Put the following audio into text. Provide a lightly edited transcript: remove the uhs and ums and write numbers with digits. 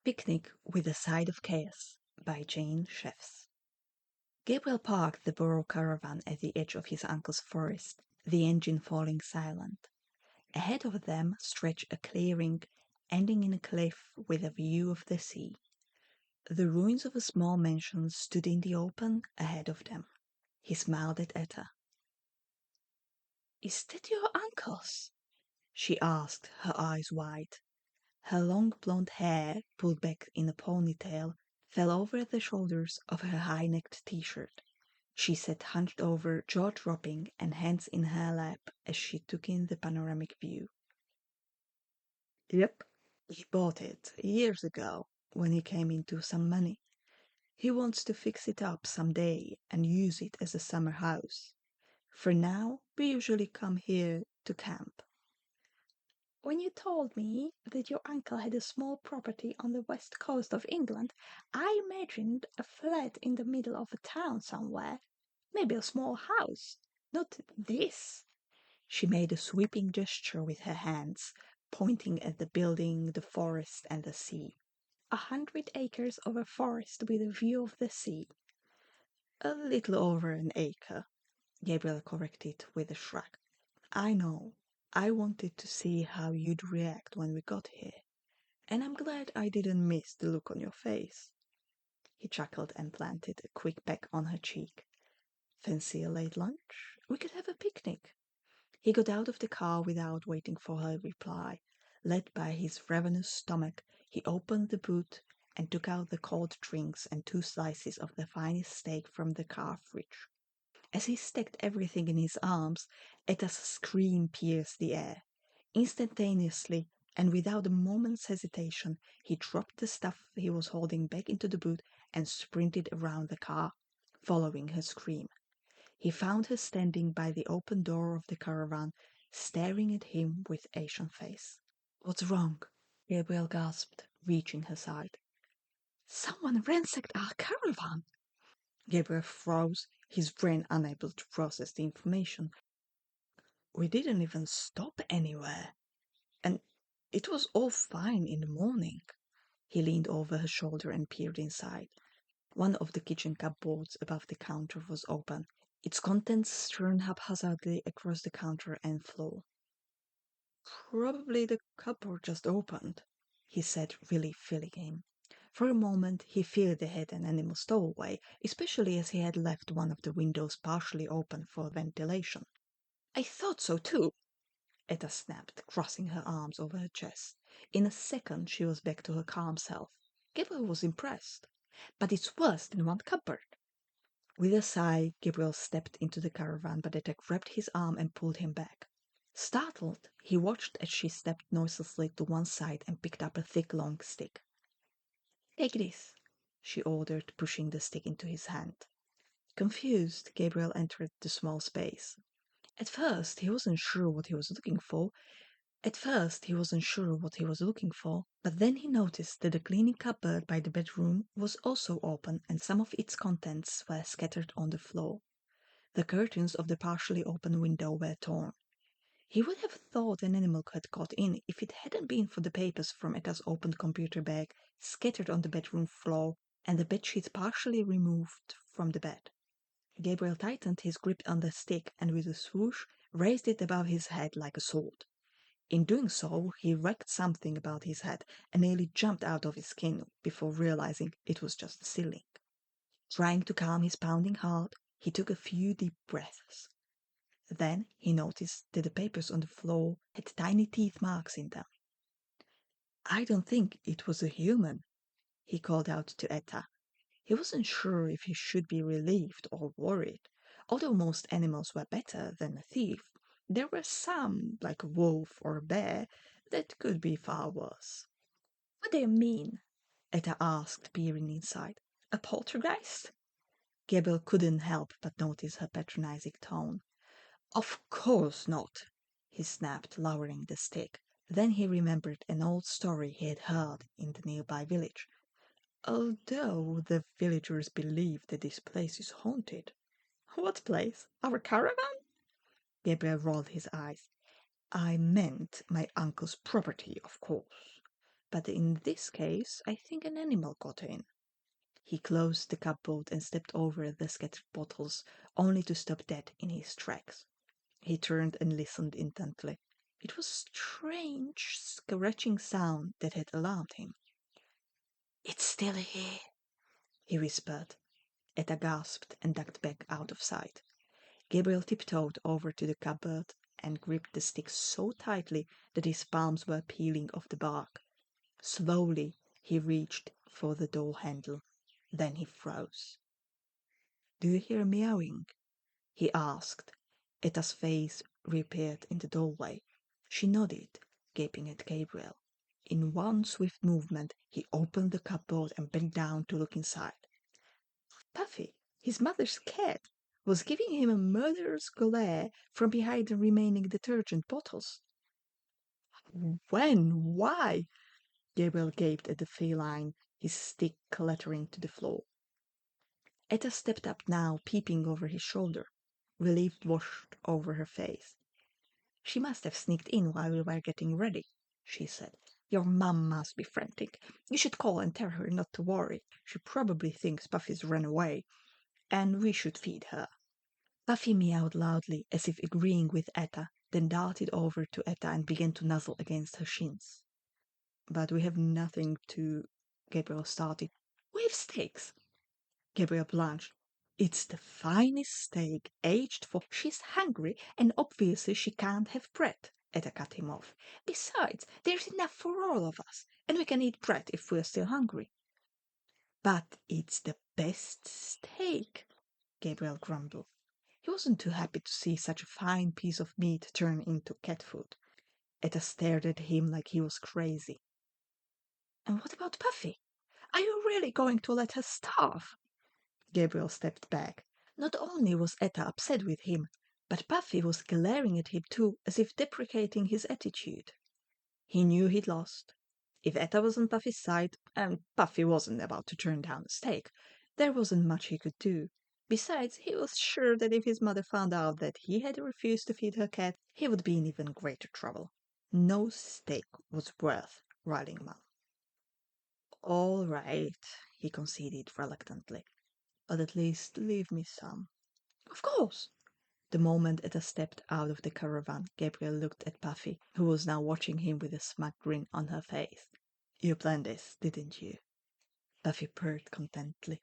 Picnic with a Side of Chaos by Jane Chefs. Gabriel parked the burro caravan at the edge of his uncle's forest, the engine falling silent. Ahead of them stretched a clearing ending in a cliff with a view of the sea. The ruins of a small mansion stood in the open ahead of them. He smiled at Etta. "Is that your uncle's?" she asked, her eyes wide. Her long blonde hair, pulled back in a ponytail, fell over the shoulders of her high-necked t-shirt. She sat hunched over, jaw dropping and hands in her lap as she took in the panoramic view. Yep, he bought it years ago when he came into some money. He wants to fix it up someday and use it as a summer house. For now, we usually come here to camp. When you told me that your uncle had a small property on the west coast of England, I imagined a flat in the middle of a town somewhere. Maybe a small house. Not this. She made a sweeping gesture with her hands, pointing at the building, the forest, and the sea. 100 acres of a forest with a view of the sea. A little over an acre, Gabriel corrected with a shrug. I know. I wanted to see how you'd react when we got here, and I'm glad I didn't miss the look on your face. He chuckled and planted a quick peck on her cheek. Fancy a late lunch? We could have a picnic. He got out of the car without waiting for her reply. Led by his ravenous stomach, he opened the boot and took out the cold drinks and 2 slices of the finest steak from the car fridge. As he stacked everything in his arms, Etta's scream pierced the air. Instantaneously, and without a moment's hesitation, he dropped the stuff he was holding back into the boot and sprinted around the car, following her scream. He found her standing by the open door of the caravan, staring at him with ashen face. "What's wrong?" Gabriel gasped, reaching her side. "Someone ransacked our caravan!" Gabriel froze, his brain unable to process the information. "We didn't even stop anywhere. And it was all fine in the morning." He leaned over her shoulder and peered inside. One of the kitchen cupboards above the counter was open, its contents strewn haphazardly across the counter and floor. "Probably the cupboard just opened," he said, relief filling him. For a moment he feared they had an animal stowaway, especially as he had left one of the windows partially open for ventilation. "I thought so too," Etta snapped, crossing her arms over her chest. In a second she was back to her calm self. Gabriel was impressed. "But it's worse than one cupboard." With a sigh, Gabriel stepped into the caravan, but Etta grabbed his arm and pulled him back. Startled, he watched as she stepped noiselessly to one side and picked up a thick, long stick. "Take this," she ordered, pushing the stick into his hand. Confused, Gabriel entered the small space. At first he wasn't sure what he was looking for, but then he noticed that the cleaning cupboard by the bedroom was also open and some of its contents were scattered on the floor. The curtains of the partially open window were torn. He would have thought an animal had got in if it hadn't been for the papers from Etta's opened computer bag scattered on the bedroom floor and the bedsheet partially removed from the bed. Gabriel tightened his grip on the stick and with a swoosh raised it above his head like a sword. In doing so, he wrecked something about his head and nearly jumped out of his skin before realizing it was just the ceiling. Trying to calm his pounding heart, he took a few deep breaths. Then he noticed that the papers on the floor had tiny teeth marks in them. "I don't think it was a human," he called out to Etta. He wasn't sure if he should be relieved or worried. Although most animals were better than a thief, there were some, like a wolf or a bear, that could be far worse. "What do you mean?" Etta asked, peering inside. "A poltergeist?" Gabriel couldn't help but notice her patronizing tone. "Of course not," he snapped, lowering the stick. Then he remembered an old story he had heard in the nearby village. "Although the villagers believe that this place is haunted." "What place? Our caravan?" Gabriel rolled his eyes. "I meant my uncle's property, of course. but in this case, I think an animal got in. He closed the cupboard and stepped over the scattered bottles, only to stop dead in his tracks. He turned and listened intently. It was a strange, scratching sound that had alarmed him. "It's still here," he whispered. Etta gasped and ducked back out of sight. Gabriel tiptoed over to the cupboard and gripped the stick so tightly that his palms were peeling off the bark. Slowly he reached for the door handle. Then he froze. "Do you hear meowing?" he asked. Etta's face reappeared in the doorway. She nodded, gaping at Gabriel. In one swift movement, he opened the cupboard and bent down to look inside. Puffy, his mother's cat, was giving him a murderous glare from behind the remaining detergent bottles. When? Why? Gabriel gaped at the feline, his stick clattering to the floor. Etta stepped up now, peeping over his shoulder. Relief washed over her face. "She must have sneaked in while we were getting ready," she said. "Your mum must be frantic. You should call and tell her not to worry. She probably thinks Puffy's run away, and we should feed her." Puffy meowed loudly, as if agreeing with Etta, then darted over to Etta and began to nuzzle against her shins. "But we have nothing to—" Gabriel started. "We have steaks." Gabriel blanched. "It's the finest steak, aged for—" "She's hungry, and obviously she can't have bread," Etta cut him off. "Besides, there's enough for all of us, and we can eat bread if we're still hungry." "But it's the best steak," Gabriel grumbled. He wasn't too happy to see such a fine piece of meat turn into cat food. Etta stared at him like he was crazy. "And what about Puffy? Are you really going to let her starve?" Gabriel stepped back. Not only was Etta upset with him, but Puffy was glaring at him too, as if deprecating his attitude. He knew he'd lost. If Etta was on Puffy's side, and Puffy wasn't about to turn down a steak, there wasn't much he could do. Besides, he was sure that if his mother found out that he had refused to feed her cat, he would be in even greater trouble. No steak was worth riling Mum. "All right," he conceded reluctantly, "but at least leave me some." "Of course." The moment Etta stepped out of the caravan, Gabriel looked at Puffy, who was now watching him with a smug grin on her face. "You planned this, didn't you?" Puffy purred contentedly.